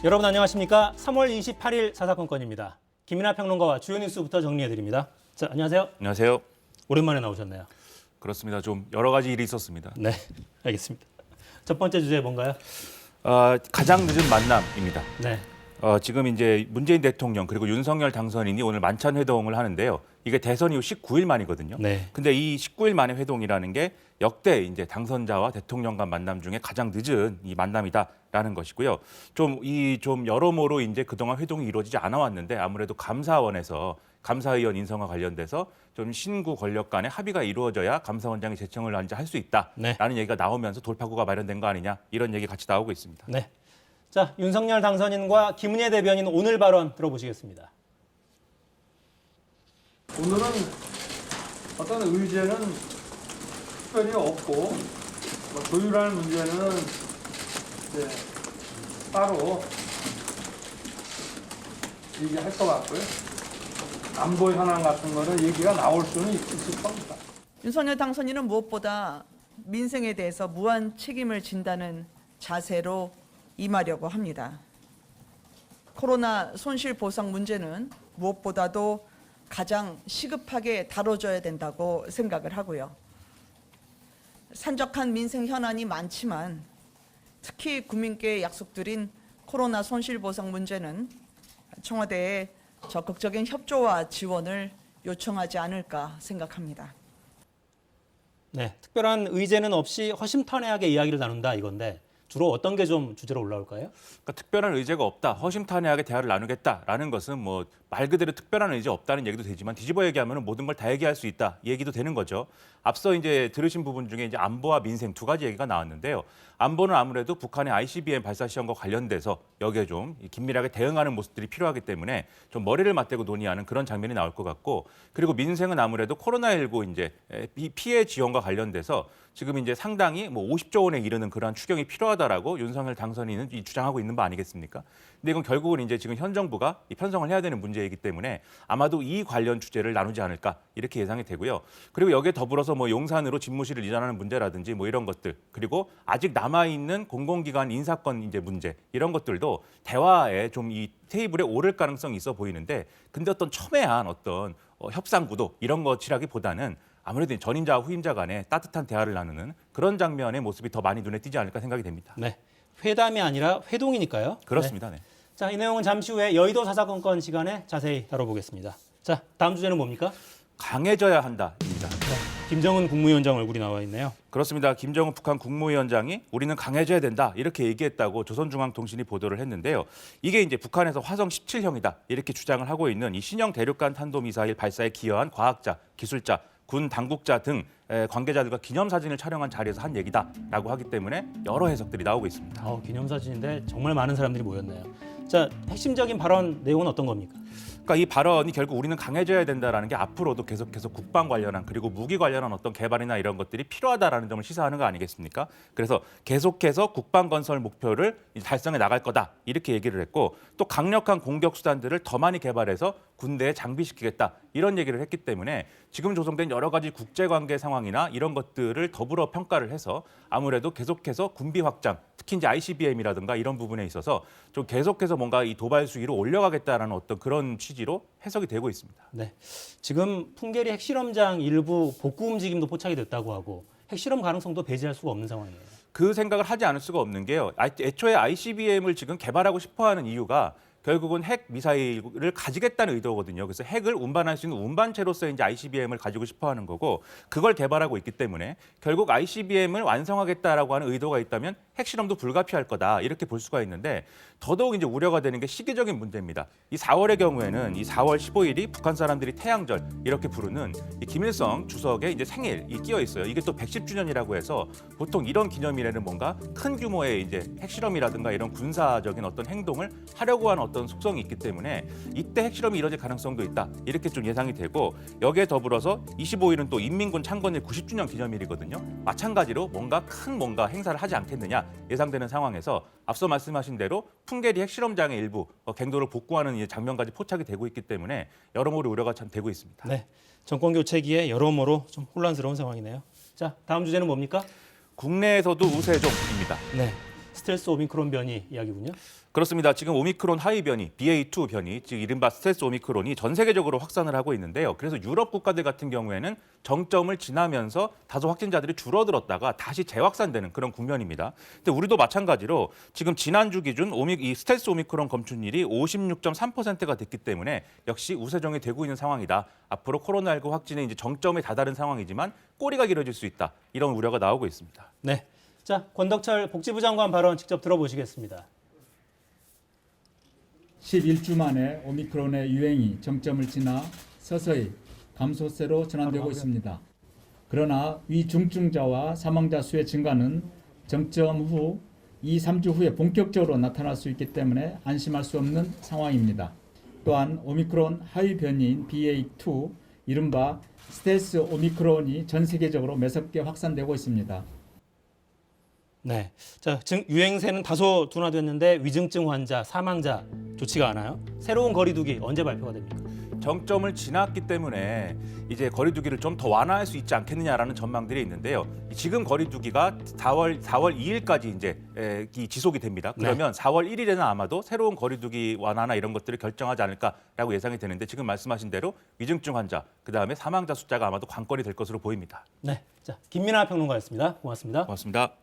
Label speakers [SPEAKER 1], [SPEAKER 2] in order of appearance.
[SPEAKER 1] 여러분 안녕하십니까? 3월 28일 사사건건입니다. 김민하 평론가와 주요 뉴스부터 정리해드립니다. 자, 안녕하세요.
[SPEAKER 2] 안녕하세요.
[SPEAKER 1] 오랜만에 나오셨네요.
[SPEAKER 2] 그렇습니다. 좀 여러 가지 일이 있었습니다.
[SPEAKER 1] 네, 알겠습니다. 첫 번째 주제 뭔가요?
[SPEAKER 2] 가장 늦은 만남입니다.
[SPEAKER 1] 네,
[SPEAKER 2] 지금 이제 문재인 대통령 그리고 윤석열 당선인이 오늘 만찬 회동을 하는데요. 이게 대선 이후 19일 만이거든요.
[SPEAKER 1] 네.
[SPEAKER 2] 근데 이 19일 만의 회동이라는 게 역대 이제 당선자와 대통령 간 만남 중에 가장 늦은 이 만남이다라는 것이고요. 좀 여러모로 이제 그동안 회동이 이루어지지 않아 왔는데 아무래도 감사원에서 감사위원 인선과 관련돼서 좀 신구 권력 간의 합의가 이루어져야 감사원장이 제청을 할 수 있다라는
[SPEAKER 1] 네.
[SPEAKER 2] 얘기가 나오면서 돌파구가 마련된 거 아니냐 이런 얘기 같이 나오고 있습니다.
[SPEAKER 1] 네. 자, 윤석열 당선인과 김은혜 대변인 오늘 발언 들어보시겠습니다.
[SPEAKER 3] 오늘은 어떤 의제는 특별히 없고 조율할 문제는 이제 따로 얘기할 것 같고요. 안보 현안 같은 거는 얘기가 나올 수는 있을 겁니다.
[SPEAKER 4] 윤석열 당선인은 무엇보다 민생에 대해서 무한 책임을 진다는 자세로 임하려고 합니다. 코로나 손실 보상 문제는 무엇보다도 가장 시급하게 다뤄져야 된다고 생각을 하고요. 산적한 민생 현안이 많지만 특히 국민께 약속드린 코로나 손실 보상 문제는 청와대에 적극적인 협조와 지원을 요청하지 않을까 생각합니다.
[SPEAKER 1] 네, 특별한 의제는 없이 허심탄회하게 이야기를 나눈다 이건데 주로 어떤 게 좀 주제로 올라올까요?
[SPEAKER 2] 그러니까 특별한 의제가 없다, 허심탄회하게 대화를 나누겠다라는 것은 뭐 말 그대로 특별한 의제 없다는 얘기도 되지만 뒤집어 얘기하면 모든 걸 다 얘기할 수 있다 이 얘기도 되는 거죠. 앞서 이제 들으신 부분 중에 이제 안보와 민생 두 가지 얘기가 나왔는데요. 안보는 아무래도 북한의 ICBM 발사 시험과 관련돼서 여기에 좀 긴밀하게 대응하는 모습들이 필요하기 때문에 좀 머리를 맞대고 논의하는 그런 장면이 나올 것 같고, 그리고 민생은 아무래도 코로나19 이제 피해 지원과 관련돼서 지금 이제 상당히 뭐 50조 원에 이르는 그러한 추경이 필요하다라고 윤석열 당선인은 주장하고 있는 바 아니겠습니까? 근데 이건 결국은 이제 지금 현 정부가 편성을 해야 되는 문제이기 때문에 아마도 이 관련 주제를 나누지 않을까 이렇게 예상이 되고요. 그리고 여기에 더불어서 뭐 용산으로 집무실을 이전하는 문제라든지 뭐 이런 것들, 그리고 아직 남아 있는 공공기관 인사권 이제 문제 이런 것들도 대화에 좀 이 테이블에 오를 가능성이 있어 보이는데, 근데 어떤 첨예한 어떤 협상 구도 이런 것이라기보다는 아무래도 전임자와 후임자 간에 따뜻한 대화를 나누는 그런 장면의 모습이 더 많이 눈에 띄지 않을까 생각이 됩니다.
[SPEAKER 1] 네, 회담이 아니라 회동이니까요.
[SPEAKER 2] 그렇습니다. 네.
[SPEAKER 1] 자, 이 내용은 잠시 후에 여의도 사사건건 시간에 자세히 다뤄보겠습니다. 자, 다음 주제는 뭡니까?
[SPEAKER 2] 강해져야 한다입니다.
[SPEAKER 1] 김정은 국무위원장 얼굴이 나와 있네요.
[SPEAKER 2] 그렇습니다. 김정은 북한 국무위원장이 우리는 강해져야 된다 이렇게 얘기했다고 조선중앙통신이 보도를 했는데요. 이게 이제 북한에서 화성 17형이다 이렇게 주장을 하고 있는 이 신형 대륙간 탄도미사일 발사에 기여한 과학자, 기술자, 군 당국자 등 관계자들과 기념사진을 촬영한 자리에서 한 얘기다라고 하기 때문에 여러 해석들이 나오고 있습니다.
[SPEAKER 1] 기념사진인데 정말 많은 사람들이 모였네요. 자, 핵심적인 발언 내용은 어떤 겁니까?
[SPEAKER 2] 그러니까 이 발언이 결국 우리는 강해져야 된다라는 게 앞으로도 계속해서 국방 관련한 그리고 무기 관련한 어떤 개발이나 이런 것들이 필요하다라는 점을 시사하는 거 아니겠습니까? 그래서 계속해서 국방 건설 목표를 달성해 나갈 거다 이렇게 얘기를 했고, 또 강력한 공격 수단들을 더 많이 개발해서 군대에 장비시키겠다 이런 얘기를 했기 때문에 지금 조성된 여러 가지 국제관계 상황이나 이런 것들을 더불어 평가를 해서 아무래도 계속해서 군비 확장, 특히 이제 ICBM이라든가 이런 부분에 있어서 좀 계속해서 뭔가 이 도발 수위를 올려가겠다라는 어떤 그런 취지로 해석이 되고 있습니다.
[SPEAKER 1] 네, 지금 풍계리 핵실험장 일부 복구 움직임도 포착이 됐다고 하고 핵실험 가능성도 배제할 수가 없는 상황이에요.
[SPEAKER 2] 그 생각을 하지 않을 수가 없는 게요. 애초에 ICBM을 지금 개발하고 싶어하는 이유가 결국은 핵 미사일을 가지겠다는 의도거든요. 그래서 핵을 운반할 수 있는 운반체로서 이제 ICBM을 가지고 싶어하는 거고, 그걸 개발하고 있기 때문에 결국 ICBM을 완성하겠다라고 하는 의도가 있다면 핵실험도 불가피할 거다 이렇게 볼 수가 있는데, 더더욱 이제 우려가 되는 게 시기적인 문제입니다. 이 4월의 경우에는 이 4월 15일이 북한 사람들이 태양절 이렇게 부르는 이 김일성 주석의 이제 생일이 끼어 있어요. 이게 또 110주년이라고 해서 보통 이런 기념일에는 뭔가 큰 규모의 이제 핵실험이라든가 이런 군사적인 어떤 행동을 하려고 하는 어떤 속성이 있기 때문에 이때 핵실험이 이뤄질 가능성도 있다 이렇게 좀 예상이 되고, 여기에 더불어서 25일은 또 인민군 창건일 90주년 기념일이거든요. 마찬가지로 뭔가 행사를 하지 않겠느냐 예상되는 상황에서 앞서 말씀하신 대로 풍계리 핵실험장의 일부 갱도를 복구하는 장면까지 포착이 되고 있기 때문에 여러모로 우려가 참 되고 있습니다.
[SPEAKER 1] 네, 정권 교체기에 여러모로 좀 혼란스러운 상황이네요. 자, 다음 주제는 뭡니까?
[SPEAKER 2] 국내에서도 우세종입니다.
[SPEAKER 1] 네, 스텔스 오미크론 변이 이야기군요.
[SPEAKER 2] 그렇습니다. 지금 오미크론 하위 변이, BA2 변이, 즉 이른바 스텔스 오미크론이 전 세계적으로 확산을 하고 있는데요. 그래서 유럽 국가들 같은 경우에는 정점을 지나면서 다소 확진자들이 줄어들었다가 다시 재확산되는 그런 국면입니다. 근데 우리도 마찬가지로 지금 지난주 기준 이 스텔스 오미크론 검출률이 56.3%가 됐기 때문에 역시 우세종이 되고 있는 상황이다. 앞으로 코로나19 확진의 이제 정점에 다다른 상황이지만 꼬리가 길어질 수 있다. 이런 우려가 나오고 있습니다.
[SPEAKER 1] 네. 자, 권덕철 복지부 장관 발언 직접 들어보시겠습니다.
[SPEAKER 5] 11주 만에 오미크론의 유행이 정점을 지나 서서히 감소세로 전환되고 있습니다. 그러나 위중증자와 사망자 수의 증가는 정점 후 2, 3주 후에 본격적으로 나타날 수 있기 때문에 안심할 수 없는 상황입니다. 또한 오미크론 하위 변이인 BA2, 이른바 스텔스 오미크론이 전 세계적으로 매섭게 확산되고 있습니다.
[SPEAKER 1] 네. 자, 유행세는 다소 둔화됐는데 위중증 환자, 사망자 좋지가 않아요. 새로운 거리두기 언제 발표가 됩니까?
[SPEAKER 2] 정점을 지났기 때문에 이제 거리두기를 좀 더 완화할 수 있지 않겠느냐라는 전망들이 있는데요. 지금 거리두기가 4월 2일까지 이제 지속이 됩니다. 그러면 4월 1일에는 아마도 새로운 거리두기 완화나 이런 것들을 결정하지 않을까라고 예상이 되는데 지금 말씀하신 대로 위중증 환자, 그다음에 사망자 숫자가 아마도 관건이 될 것으로 보입니다.
[SPEAKER 1] 네. 자, 김민아 평론가였습니다. 고맙습니다.
[SPEAKER 2] 고맙습니다.